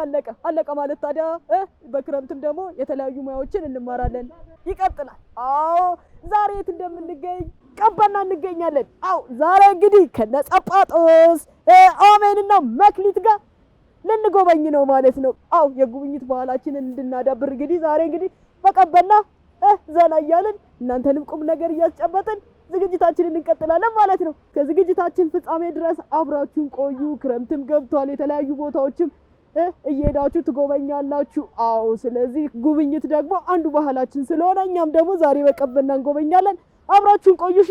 አለቀ ማለት ታዲያ በክረምትም ደግሞ የተለያዩ ሙያዎችን እንማራለን። ይቀጥላል። አዎ ዛሬ የት እንደምንገኝ ቀበና እንገኛለን። አዎ ዛሬ እንግዲህ ከነጸጳጦስ አሜንና መክሊት ጋር ልንጎበኝ ነው ማለት ነው። አዎ የጉብኝት ባህላችንን እንድናዳብር እንግዲህ ዛሬ እንግዲህ በቀበና ዘና እያልን እናንተንም ቁም ነገር እያስጨበጥን ዝግጅታችንን እንቀጥላለን ማለት ነው። ከዝግጅታችን ፍጻሜ ድረስ አብራችሁን ቆዩ። ክረምትም ገብቷል። የተለያዩ ቦታዎችም እየሄዳችሁ ትጎበኛላችሁ። አዎ ስለዚህ ጉብኝት ደግሞ አንዱ ባህላችን ስለሆነ እኛም ደግሞ ዛሬ በቀበና እንጎበኛለን። አብራችሁን ቆዩ። እሺ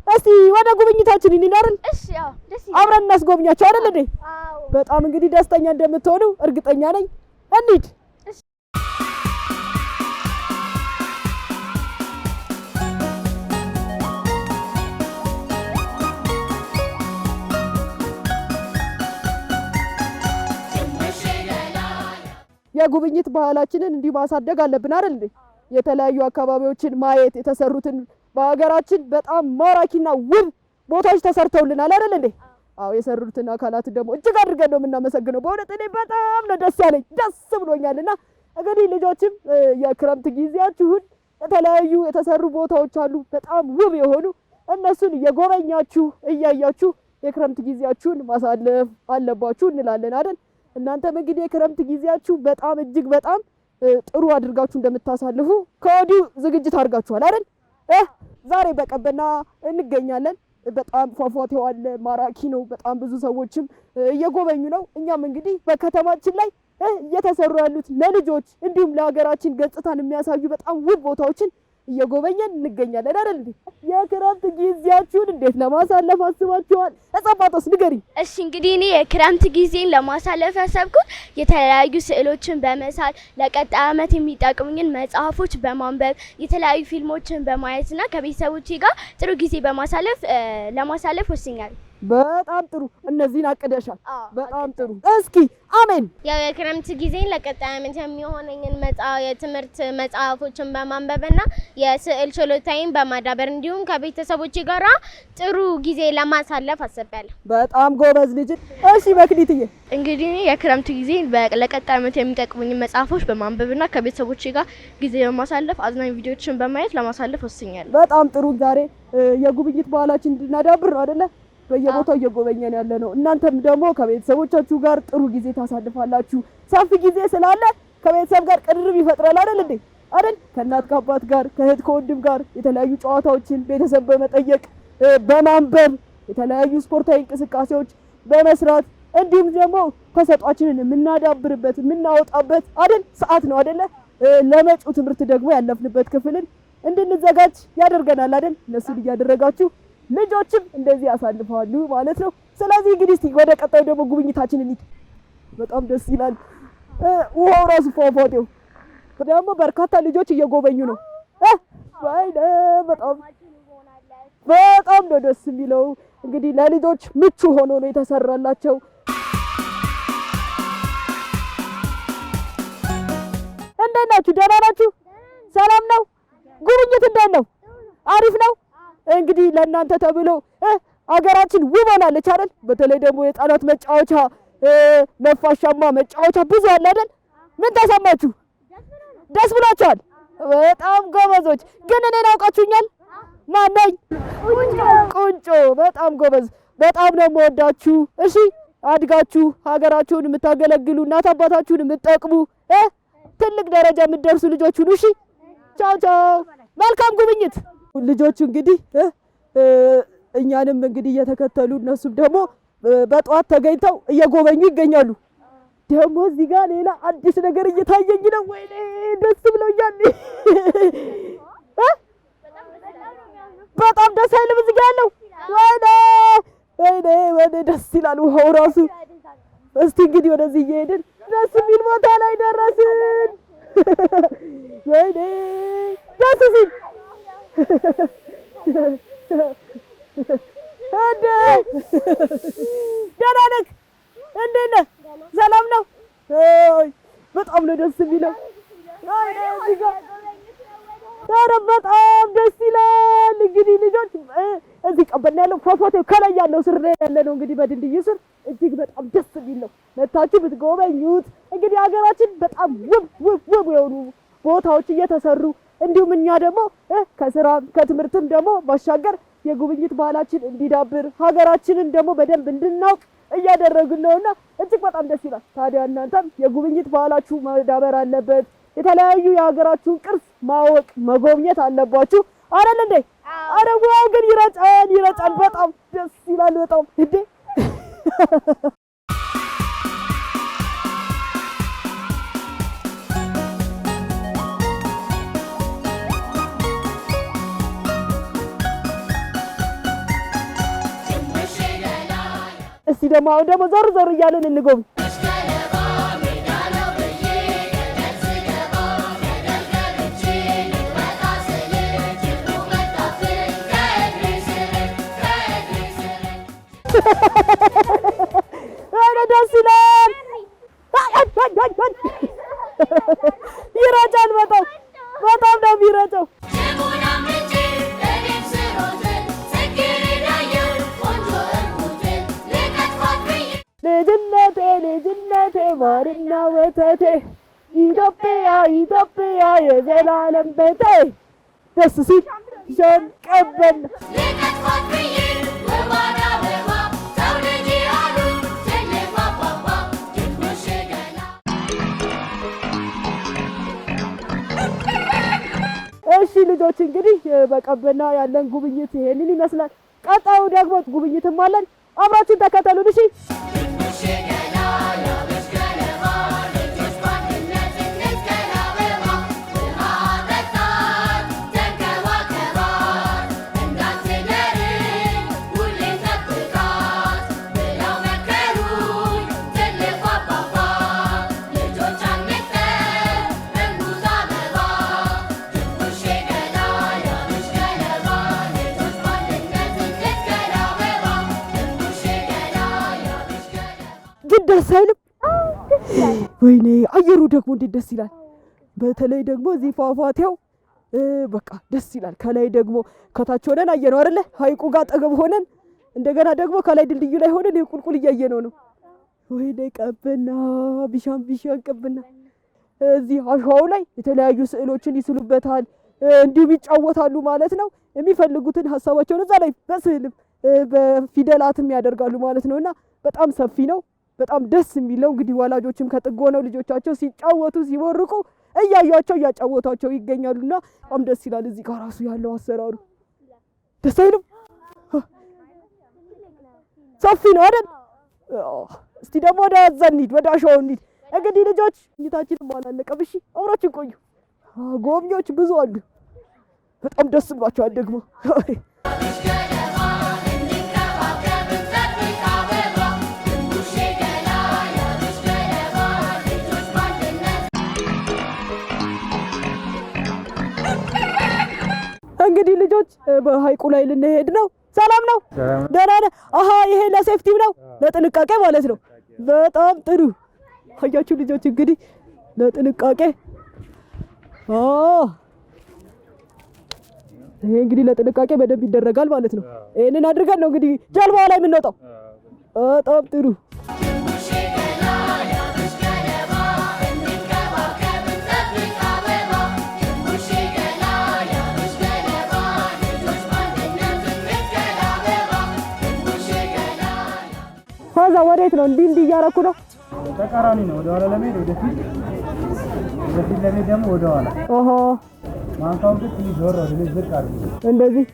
እስቲ ወደ ጉብኝታችን እንሂድ። እሺ አዎ ደስ ይላል። አብረን እናስጎብኛቸው አይደል እንዴ? አዎ በጣም እንግዲህ ደስተኛ እንደምትሆኑ እርግጠኛ ነኝ። እንሂድ። የጉብኝት ባህላችንን እንዲህ ማሳደግ አለብን አይደል እንዴ? የተለያዩ አካባቢዎችን ማየት የተሰሩትን በሀገራችን በጣም ማራኪና ውብ ቦታዎች ተሰርተውልናል አይደል እንዴ? አዎ የሰሩትን አካላት ደግሞ እጅግ አድርገን ነው የምናመሰግነው። በእውነት እኔ በጣም ነው ደስ ያለኝ፣ ደስ ብሎኛልና እንግዲህ ልጆችም የክረምት ጊዜያችሁን የተለያዩ የተሰሩ ቦታዎች አሉ በጣም ውብ የሆኑ እነሱን እየጎበኛችሁ እያያችሁ የክረምት ጊዜያችሁን ማሳለፍ አለባችሁ እንላለን አይደል? እናንተም እንግዲህ የክረምት ጊዜያችሁ በጣም እጅግ በጣም ጥሩ አድርጋችሁ እንደምታሳልፉ ከወዲሁ ዝግጅት አድርጋችኋል አይደል? ዛሬ በቀበና እንገኛለን። በጣም ፏፏቴው አለ፣ ማራኪ ነው። በጣም ብዙ ሰዎችም እየጎበኙ ነው። እኛም እንግዲህ በከተማችን ላይ እየተሰሩ ያሉት ለልጆች እንዲሁም ለሀገራችን ገጽታን የሚያሳዩ በጣም ውብ ቦታዎችን እየጎበኘን እንገኛለን አይደል? የክረምት ጊዜያችሁን እንዴት ለማሳለፍ አስባችኋል? ጸጳጦስ ንገሪ። እሺ እንግዲህ እኔ የክረምት ጊዜን ለማሳለፍ ያሰብኩት የተለያዩ ስዕሎችን በመሳል ለቀጣይ ዓመት የሚጠቅሙኝን መጽሐፎች በማንበብ የተለያዩ ፊልሞችን በማየትና ከቤተሰቦቼ ጋር ጥሩ ጊዜ ለማሳለፍ ወስኛለሁ። በጣም ጥሩ። እነዚህን አቅደሻል። በጣም ጥሩ። እስኪ አሜን። ያው የክረምት ጊዜን ለቀጣይ ዓመት የሚሆነኝን የትምህርት መጽሐፎችን በማንበብና የስዕል ችሎታዬን በማዳበር እንዲሁም ከቤተሰቦቼ ጋር ጥሩ ጊዜ ለማሳለፍ አስቤያለሁ። በጣም ጎበዝ ልጅ። እሺ መክሊትዬ። እንግዲህ የክረምት ጊዜን ለቀጣይ ዓመት የሚጠቅሙኝ መጽሐፎች በማንበብና ከቤተሰቦቼ ጋር ጊዜ በማሳለፍ አዝናኝ ቪዲዮዎችን በማየት ለማሳለፍ ወስኛለሁ። በጣም ጥሩ። ዛሬ የጉብኝት ባህላችን እንድናዳብር ነው አይደለ? በየቦታው እየጎበኘን ያለ ነው። እናንተም ደግሞ ከቤተሰቦቻችሁ ጋር ጥሩ ጊዜ ታሳልፋላችሁ። ሰፊ ጊዜ ስላለ ከቤተሰብ ጋር ቅርርብ ይፈጥራል አይደል እንዴ? አይደል? ከእናት ከአባት ጋር ከእህት ከወንድም ጋር የተለያዩ ጨዋታዎችን ቤተሰብ በመጠየቅ በማንበብ የተለያዩ ስፖርታዊ እንቅስቃሴዎች በመስራት እንዲሁም ደግሞ ተሰጧችንን የምናዳብርበት የምናወጣበት አይደል ሰዓት ነው አይደለ? ለመጪው ትምህርት ደግሞ ያለፍንበት ክፍልን እንድንዘጋጅ ያደርገናል አይደል? እነሱን እያደረጋችሁ ልጆችም እንደዚህ ያሳልፋሉ ማለት ነው። ስለዚህ እንግዲህ እስቲ ወደ ቀጣዩ ደግሞ ጉብኝታችን እንሂድ። በጣም ደስ ይላል። ውሃው ራሱ ፏፏቴው ደግሞ በርካታ ልጆች እየጎበኙ ነው። ወይኔ በጣም ነው ደስ የሚለው። እንግዲህ ለልጆች ምቹ ሆኖ ነው የተሰራላቸው። እንዴት ናችሁ? ደህና ናችሁ? ሰላም ነው? ጉብኝት እንዴት ነው? አሪፍ ነው? እንግዲህ ለእናንተ ተብሎ አገራችን ውብ ሆናለች አይደል? በተለይ ደግሞ የህፃናት መጫወቻ ነፋሻማ መጫወቻ ብዙ አለ አይደል? ምን ተሰማችሁ? ደስ ብሏችኋል? በጣም ጎበዞች። ግን እኔን አውቃችሁኛል? ማን ነኝ? ቁንጮ። በጣም ጎበዝ። በጣም ነው የምወዳችሁ። እሺ አድጋችሁ ሀገራችሁን የምታገለግሉ እናት አባታችሁን የምትጠቅሙ ትልቅ ደረጃ የምትደርሱ ልጆች ሁኑ። እሺ ቻው ቻው። መልካም ጉብኝት። ልጆቹ እንግዲህ እኛንም እንግዲህ እየተከተሉ እነሱም ደግሞ በጠዋት ተገኝተው እየጎበኙ ይገኛሉ። ደግሞ እዚህ ጋር ሌላ አዲስ ነገር እየታየኝ ነው። ወይኔ ደስ ብሎኛል። በጣም ደስ አይልም? እዚህ ጋር ያለው ወይኔ ደስ ይላል ውሃው ራሱ። እስቲ እንግዲህ ወደዚህ እየሄድን ደስ የሚል ቦታ ላይ ደረስን። ወይኔ ደስ ሲል ደህና ነህ? እንዴት ነህ? ሰላም ነው? በጣም ነው ደስ የሚለው። ኧረ በጣም ደስ ይላል። እንግዲህ ልጆች እዚህ ቀበና ያለው ፏፏቴው ከላይ ያለው ስር ያለ ነው እንግዲህ በድልድዩ ስር እጅግ በጣም ደስ የሚል ነው። መታችሁ ብትጎበኙት እንግዲህ ሀገራችን በጣም ውብ የሆኑ ቦታዎች እየተሰሩ እንዲሁም እኛ ደግሞ ከስራ ከትምህርትም ደግሞ ባሻገር የጉብኝት ባህላችን እንዲዳብር ሀገራችንን ደግሞ በደንብ እንድናውቅ እያደረግን ነውና እጅግ በጣም ደስ ይላል። ታዲያ እናንተም የጉብኝት ባህላችሁ መዳበር አለበት። የተለያዩ የሀገራችሁን ቅርስ ማወቅ መጎብኘት አለባችሁ አይደል እንዴ? አረ ዋው ግን ይረጫል በጣም ደስ ይላል በጣም እንዴ እስቲ ደግሞ አሁን ደግሞ ዞር እያለን እንጎብኝ። አረ ደስ ይላል። ይረጫል በጣም ነው የሚረጨው። ልጅነቴ ማርና ወተቴ ኢትዮጵያ የዘላለም ቤቴ ደስ ሲል ሸንቀበል እሺ ልጆች እንግዲህ በቀበና ያለን ጉብኝት ይሄንን ይመስላል። ቀጣዩ ደግሞ ጉብኝትም አለን። አብራችሁን ተከተሉን እሺ። ደስ አይልም? ወይኔ አየሩ ደግሞ እንዴት ደስ ይላል። በተለይ ደግሞ እዚህ ፏፏቴው በቃ ደስ ይላል። ከላይ ደግሞ ከታች ሆነን አየነው አይደለ? ሀይቁ ጋር አጠገብ ሆነን እንደገና ደግሞ ከላይ ድልድዩ ላይ ሆነን ቁልቁል እያየነው ነው። ወይኔ ቀበና ቢሻን ቀበና። እዚህ አሸዋው ላይ የተለያዩ ስዕሎችን ይስሉበታል፣ እንዲሁም ይጫወታሉ ማለት ነው። የሚፈልጉትን ሀሳባቸውን እዛ ላይ በስዕልም በፊደላትም ያደርጋሉ ማለት ነውና በጣም ሰፊ ነው። በጣም ደስ የሚለው እንግዲህ ወላጆችም ከጥግ ሆነው ልጆቻቸው ሲጫወቱ ሲቦርቁ እያያቸው እያጫወቷቸው ይገኛሉና በጣም ደስ ይላል። እዚህ ጋር ራሱ ያለው አሰራሩ ደስ አይልም? ሰፊ ነው አይደል? እስቲ ደግሞ ወደ ዘኒድ ወደ አሸዋው እንሂድ። እንግዲህ ልጆች እይታችንም አላለቀም። እሺ አብራችን ቆዩ። ጎብኚዎች ብዙ አሉ። በጣም ደስ ብሏቸዋል ደግሞ እንግዲህ ልጆች በሀይቁ ላይ ልንሄድ ነው። ሰላም ነው? ደህና ነህ? አሃ ይሄ ለሴፍቲም ነው ለጥንቃቄ ማለት ነው። በጣም ጥሩ አያችሁ ልጆች እንግዲህ ለጥንቃቄ ይሄ እንግዲህ ለጥንቃቄ በደንብ ይደረጋል ማለት ነው። ይሄንን አድርገን ነው እንግዲህ ጀልባው ላይ የምንወጣው። በጣም ጥሩ ከዛ ወዴት ነው? እንዲህ እያደረኩ ነው። ተቃራኒ ነው። ወደ ኋላ ለመሄድ ወደፊት ለመሄድ ደግሞ ወደ ኋላ። ኦሆ ማንካው ግን ዞር ወደ ዝቅ አድርጉ እንደዚህ።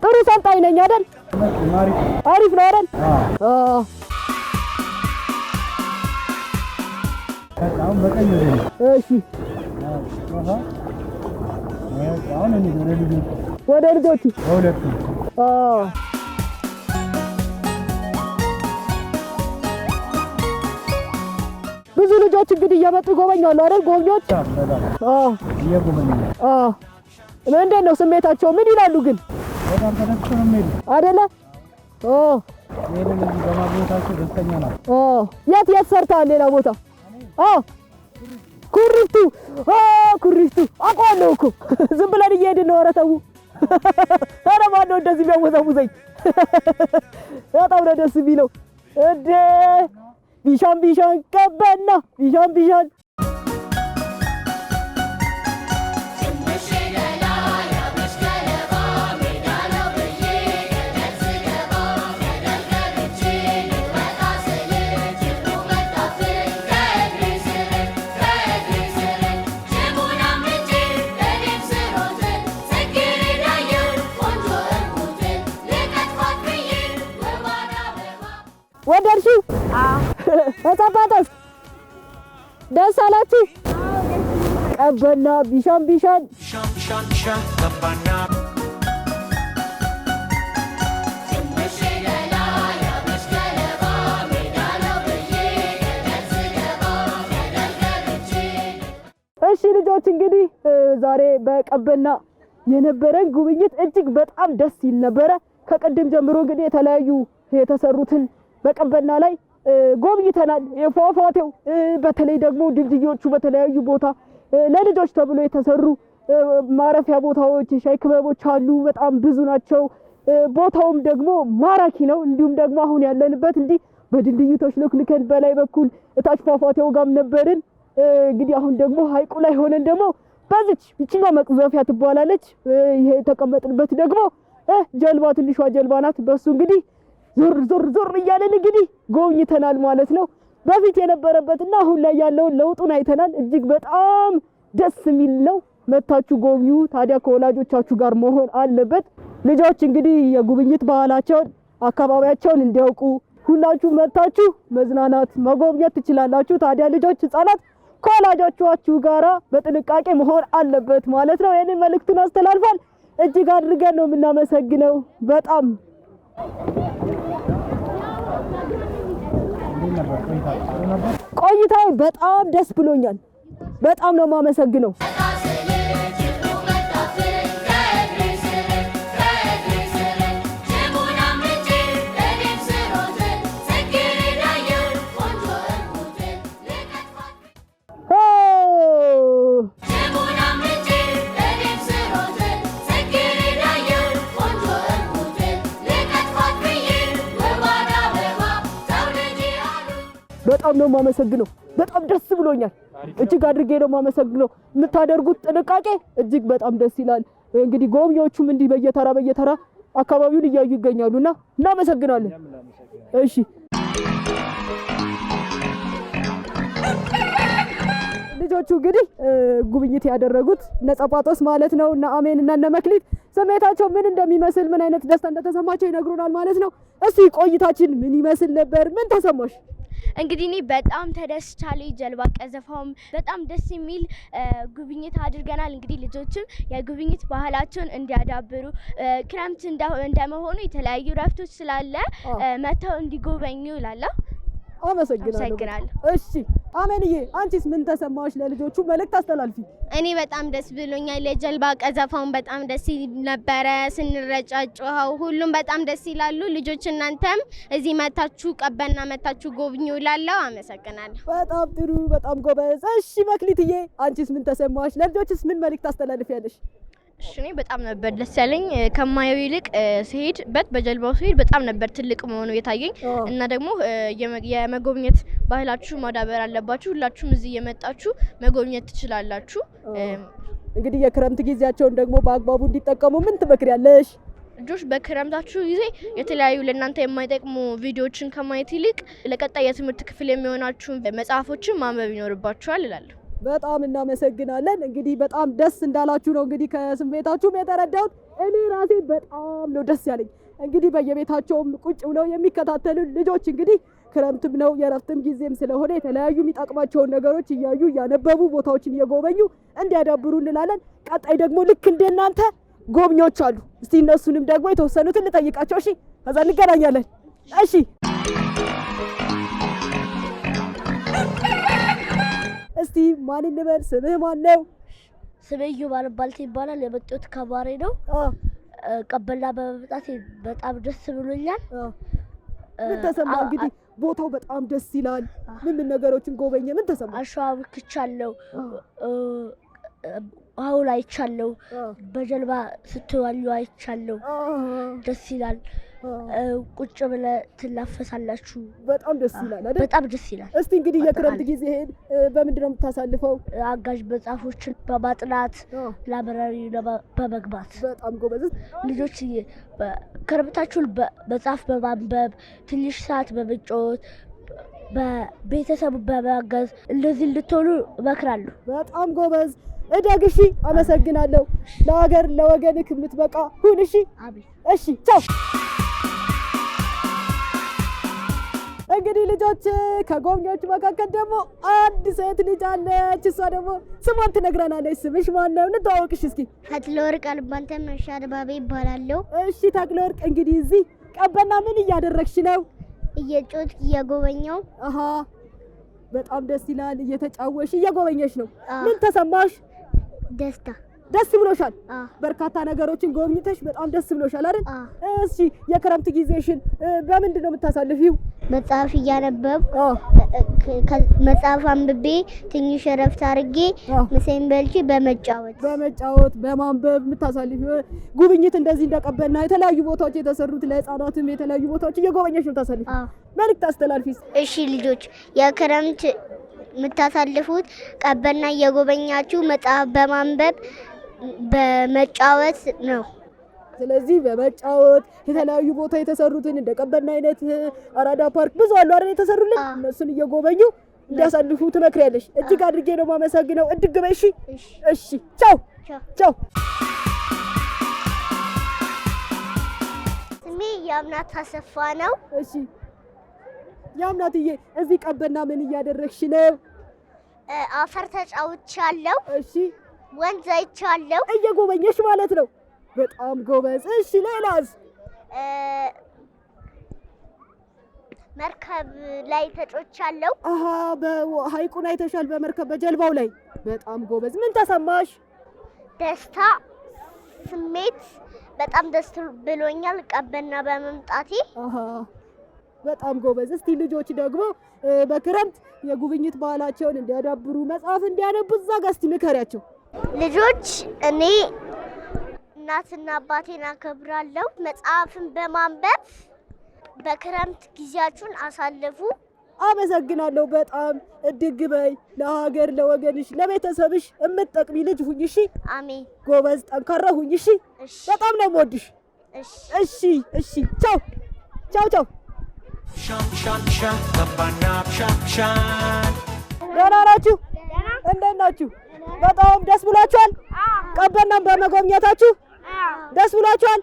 ጥሩ ሰልጣኝ ነኝ አይደል? አሪፍ ነው አይደል? አሁን በቀኝ ወደ እሺ አሁን ወደ ልጆቹ ወደ ልጆቹ ሁለቱ ብዙ ልጆች እንግዲህ እየመጡ ይጎበኛሉ አይደል? ጎብኚዎች እየጎበኙ ምንድን ነው ስሜታቸው? ምን ይላሉ ግን? በጣም ተደስተው ነው የሚሄዱ አይደለ? ይሄንን እዚህ በማግኘታቸው ደስተኛ ናቸው። የት ሰርተሃል? ሌላ ቦታ? ኩሪፍቱ ኩሪፍቱ አውቀዋለሁ እኮ ዝም ብለን እየሄድን ነው። ኧረ ተው ኧረ ማነው እንደዚህ የሚያወዛውዘኝ? በጣም ነው ደስ የሚለው እንዴ! ቢሻን ቢሻን ቀበና ቢሻን ቢሻን ወደድሽው? ተጻፋተሽ ደስ አላችሁ? ቀበና ቢሻን ቢሻን ቀበና እሺ ልጆች እንግዲህ ዛሬ በቀበና የነበረን ጉብኝት እጅግ በጣም ደስ ይል ነበረ። ከቀደም ጀምሮ እንግዲህ የተለያዩ የተሰሩትን በቀበና ላይ ጎብኝተናል። የፏፏቴው በተለይ ደግሞ ድልድዮቹ በተለያዩ ቦታ ለልጆች ተብሎ የተሰሩ ማረፊያ ቦታዎች፣ የሻይ ክበቦች አሉ። በጣም ብዙ ናቸው። ቦታውም ደግሞ ማራኪ ነው። እንዲሁም ደግሞ አሁን ያለንበት እንዲህ በድልድዩ ተሽሎክልከን በላይ በኩል እታች ፏፏቴው ጋም ነበርን። እንግዲህ አሁን ደግሞ ሀይቁ ላይ ሆነን ደግሞ በዚች ይችኛው መቅዘፊያ ትባላለች። ይሄ የተቀመጥንበት ደግሞ ጀልባ ትንሿ ጀልባ ናት። በሱ እንግዲህ ዞር እያለን እንግዲህ ጎብኝተናል ማለት ነው። በፊት የነበረበትና አሁን ላይ ያለውን ለውጡን አይተናል። እጅግ በጣም ደስ የሚል ነው። መታችሁ ጎብኙ። ታዲያ ከወላጆቻችሁ ጋር መሆን አለበት። ልጆች እንግዲህ የጉብኝት ባህላቸውን አካባቢያቸውን እንዲያውቁ ሁላችሁ መታችሁ መዝናናት መጎብኘት ትችላላችሁ። ታዲያ ልጆች፣ ህፃናት ከወላጆቻችሁ ጋራ በጥንቃቄ መሆን አለበት ማለት ነው። ይህንን መልእክቱን አስተላልፋል። እጅግ አድርገን ነው የምናመሰግነው። በጣም ቆይታው በጣም ደስ ብሎኛል። በጣም ነው የማመሰግነው። በጣም ነው የማመሰግነው። በጣም ደስ ብሎኛል። እጅግ አድርጌ ነው የማመሰግነው። የምታደርጉት ጥንቃቄ እጅግ በጣም ደስ ይላል። እንግዲህ ጎብኚዎቹም እንዲህ በየተራ አካባቢውን እያዩ ይገኛሉና እናመሰግናለን። እሺ ልጆቹ እንግዲህ ጉብኝት ያደረጉት ነጸጳጦስ ማለት ነው እና አሜን እና መክሊት ስሜታቸው ምን እንደሚመስል ምን አይነት ደስታ እንደተሰማቸው ይነግሩናል ማለት ነው። እስቲ ቆይታችን ምን ይመስል ነበር? ምን ተሰማሽ? እንግዲህ እኔ በጣም ተደስቻለሁ። ጀልባ ቀዘፋውም በጣም ደስ የሚል ጉብኝት አድርገናል። እንግዲህ ልጆችም የጉብኝት ባህላቸውን እንዲያዳብሩ ክረምት እንደመሆኑ የተለያዩ ረፍቶች ስላለ መተው እንዲጎበኙ እላለሁ። አመሰግናለሁ። እሺ አሜንዬ፣ አንቺስ ምን ተሰማሽ? ለልጆቹ መልእክት አስተላልፊ። እኔ በጣም ደስ ብሎኛል። የጀልባ ቀዘፋውን በጣም ደስ ነበረ። ስንረጫጭ ውሃው ሁሉም በጣም ደስ ይላሉ። ልጆች እናንተም እዚህ መታችሁ ቀበና መታችሁ ጎብኙ እላለሁ። አመሰግናለሁ። በጣም ጥሩ፣ በጣም ጎበዝ። እሺ መክሊትዬ፣ አንቺስ ምን ተሰማሽ? ለልጆችስ ምን መልእክት አስተላልፊያለሽ? እኔ በጣም ነበር ደስ ያለኝ። ከማየው ይልቅ ሲሄድበት በጀልባው ሲሄድ በጣም ነበር ትልቅ መሆኑ የታየኝ እና ደግሞ የመጎብኘት ባህላችሁ ማዳበር አለባችሁ። ሁላችሁም እዚህ የመጣችሁ መጎብኘት ትችላላችሁ። እንግዲህ የክረምት ጊዜያቸውን ደግሞ በአግባቡ እንዲጠቀሙ ምን ትመክሪያለሽ? ልጆች በክረምታችሁ ጊዜ የተለያዩ ለእናንተ የማይጠቅሙ ቪዲዮዎችን ከማየት ይልቅ ለቀጣይ የትምህርት ክፍል የሚሆናችሁ መጽሐፎችን ማንበብ ይኖርባችኋል እላለሁ። በጣም እናመሰግናለን። እንግዲህ በጣም ደስ እንዳላችሁ ነው እንግዲህ ከስሜታችሁም የተረዳሁት። እኔ ራሴ በጣም ነው ደስ ያለኝ። እንግዲህ በየቤታቸውም ቁጭ ብለው የሚከታተሉ ልጆች እንግዲህ ክረምትም ነው የረፍትም ጊዜም ስለሆነ የተለያዩ የሚጠቅማቸውን ነገሮች እያዩ እያነበቡ ቦታዎችን እየጎበኙ እንዲያዳብሩ እንላለን። ቀጣይ ደግሞ ልክ እንደናንተ ጎብኚዎች አሉ። እስቲ እነሱንም ደግሞ የተወሰኑትን ልጠይቃቸው። እሺ፣ ከዛ እንገናኛለን። እሺ እስቲ ማን እንበል? ስምህ ማን ነው? ስሜ ዩባል ባልቴ ይባላል። የመጣሁት ከባሬ ነው። ቀበና በመምጣቴ በጣም ደስ ብሎኛል። ምን ተሰማ? እንግዲህ ቦታው በጣም ደስ ይላል። ምን ነገሮችን ጎበኘ? ምን ተሰማ? አሸዋ ብክቻለሁ፣ ውሃውን አይቻለሁ፣ በጀልባ ስትዋኙ አይቻለሁ። ደስ ይላል። ቁጭ ብለህ ትላፈሳላችሁ። በጣም ደስ ይላል አይደል? በጣም ደስ ይላል። እስቲ እንግዲህ የክረምት ጊዜህን በምንድን ነው የምታሳልፈው? አጋዥ መጽሐፎችን በማጥናት ላይብረሪ በመግባት። በጣም ጎበዝ ልጆች ክረምታችሁን መጽሐፍ በማንበብ ትንሽ ሰዓት በመጫወት በቤተሰቡ በማገዝ እንደዚህ እንድትሆኑ እመክራለሁ። በጣም ጎበዝ እደግ። እሺ፣ አመሰግናለሁ። ለሀገር ለወገንክ የምትበቃ ሁን። እሺ፣ እሺ፣ ቻው። እንግዲህ ልጆች ከጎብኚዎች መካከል ደግሞ አንድ ሴት ልጅ አለች። እሷ ደግሞ ስሟን ትነግረናለች። ስምሽ ማን ነው? እንተዋወቅሽ እስኪ። ተክለወርቅ አልባንተ መርሻ ድባቤ ይባላለሁ። እሺ ተክለወርቅ፣ እንግዲህ እዚህ ቀበና ምን እያደረግሽ ነው? እየጮት እየጎበኘው። አሃ፣ በጣም ደስ ይላል። እየተጫወሽ እየጎበኘሽ ነው። ምን ተሰማሽ? ደስታ። ደስ ብሎሻል? በርካታ ነገሮችን ጎብኝተሽ በጣም ደስ ብሎሻል አይደል? እሺ የክረምት ጊዜሽን በምንድን ነው የምታሳልፊው? መጽሐፍ እያነበብ መጽሐፍ አንብቤ ትንሽ እረፍት አድርጌ ምሳዬን በልቼ በመጫወት በማንበብ የምታሳልፊው ጉብኝት እንደዚህ እንደቀበና የተለያዩ ቦታዎች የተሰሩት ለህፃናትም የተለያዩ ቦታዎች እየጎበኘሽ ነው የምታሳልፊው። መልዕክት አስተላልፊ። እሺ ልጆች የክረምት የምታሳልፉት ቀበና እየጎበኛችሁ መጽሐፍ በማንበብ በመጫወት ነው። ስለዚህ በመጫወት የተለያዩ ቦታ የተሰሩትን እንደ ቀበና አይነት አራዳ ፓርክ ብዙ አሉ አይደል የተሰሩልን፣ እነሱን እየጎበኙ እንዲያሳልፉ ትመክሪያለሽ። እጅግ አድርጌ ነው የማመሰግነው። እድግ በይ። እሺ፣ እሺ፣ ቻው፣ ቻው። ስሜ ያምናት አሰፋ ነው። እሺ ያምናትዬ፣ እዚህ ቀበና ምን እያደረግሽ ነው? አፈር ተጫውቻለሁ። እሺ፣ ወንዝ አይቻለሁ። እየጎበኘሽ ማለት ነው። በጣም ጎበዝ። እሺ ሌላስ? መርከብ ላይ ተጫውቻለሁ። አሃ፣ በሐይቁን አይተሻል? በመርከብ በጀልባው ላይ። በጣም ጎበዝ። ምን ተሰማሽ? ደስታ ስሜት፣ በጣም ደስ ብሎኛል ቀበና በመምጣቴ። አሃ፣ በጣም ጎበዝ። እስቲ ልጆች ደግሞ በክረምት የጉብኝት ባህላቸውን እንዲያዳብሩ መጽሐፍ እንዲያነቡ እዛ ጋር እስቲ ምከሪያቸው። ልጆች እኔ እናትና አባቴን አከብራለሁ። መጽሐፍን በማንበብ በክረምት ጊዜያችሁን አሳልፉ። አመሰግናለሁ በጣም። እድግ በይ። ለሀገር ለወገንሽ ለቤተሰብሽ እምትጠቅሚ ልጅ ሁኝ። እሺ? አሜን። ጎበዝ ጠንካራ ሁኝ። እሺ? በጣም ነው የምወድሽ። እሺ፣ እሺ። ቻው፣ ቻው፣ ቻው። ደህና ናችሁ? እንዴት ናችሁ? በጣም ደስ ብሏችኋል? ቀበናን በመጎብኘታችሁ ደስ ብሏችኋል?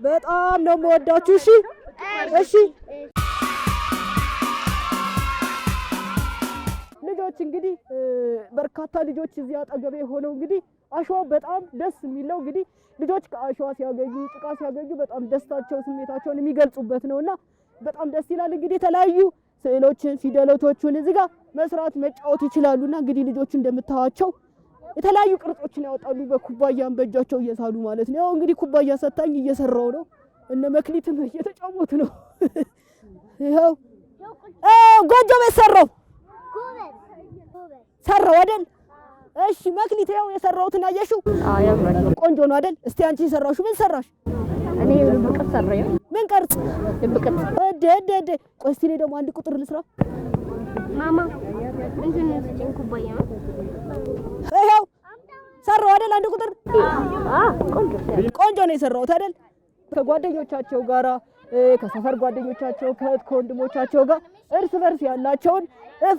በጣም ነው የምወዳችሁ። እሺ፣ እሺ። ልጆች እንግዲህ በርካታ ልጆች እዚህ አጠገቤ ሆነው እንግዲህ አሸዋው በጣም ደስ የሚለው እንግዲህ ልጆች ከአሸዋ ሲያገኙ ጭቃ ሲያገኙ በጣም ደስታቸው ስሜታቸውን የሚገልጹበት ነውና በጣም ደስ ይላል። እንግዲህ የተለያዩ ስዕሎችን ፊደሎችን እዚህ ጋር መስራት መጫወት ይችላሉና እንግዲህ ልጆቹ እንደምታዋቸው የተለያዩ ቅርጾችን ያወጣሉ። በኩባያም በእጃቸው እየሳሉ ማለት ነው። ያው እንግዲህ ኩባያ ሰታኝ እየሰራው ነው። እነ መክሊትም እየተጫወቱ ነው። ይኸው ጎጆ ቤት ሰራው አይደል? እሺ መክሊት፣ ያው የሰራሁትን አየሽው? ቆንጆ ነው አይደል? እስቲ አንቺ የሰራሽው ምን ሰራሽ? እኔ ልብቀት ሰራኝ። ምን ቀርጽ? ልብቀት። እደ ቆይ እስቲ እኔ ደግሞ አንድ ቁጥር ልስራ። ማማ እንትን ስጭኝ ኩባያ። ይኸው ሰራው አይደል? አንድ ቁጥር። ቆንጆ ነው የሰራሁት አይደል? ከጓደኞቻቸው ጋራ ከሰፈር ጓደኞቻቸው ከወንድሞቻቸው ጋር እርስ በርስ ያላቸውን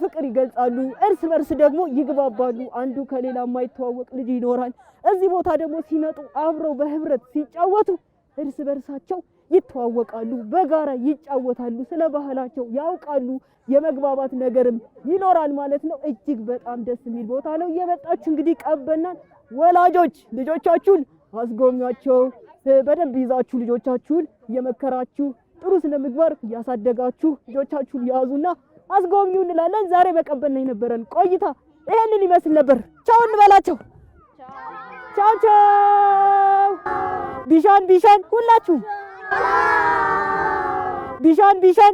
ፍቅር ይገልጻሉ። እርስ በርስ ደግሞ ይግባባሉ። አንዱ ከሌላ የማይተዋወቅ ልጅ ይኖራል። እዚህ ቦታ ደግሞ ሲመጡ አብረው በህብረት ሲጫወቱ እርስ በርሳቸው ይተዋወቃሉ፣ በጋራ ይጫወታሉ፣ ስለ ባህላቸው ያውቃሉ። የመግባባት ነገርም ይኖራል ማለት ነው። እጅግ በጣም ደስ የሚል ቦታ ነው። እየመጣችሁ እንግዲህ ቀበናን ወላጆች ልጆቻችሁን አስጎብኟቸው። በደንብ ይዛችሁ ልጆቻችሁን እየመከራችሁ ጥሩ ስነ ምግባር እያሳደጋችሁ ልጆቻችሁን ያዙና አስጎብኙ እንላለን። ዛሬ በቀበና የነበረን ቆይታ ይሄንን ይመስል ነበር። ቻው እንበላቸው። ቻው ቻው። ቢሻን ቢሻን ሁላችሁ ቢሻን ቢሻን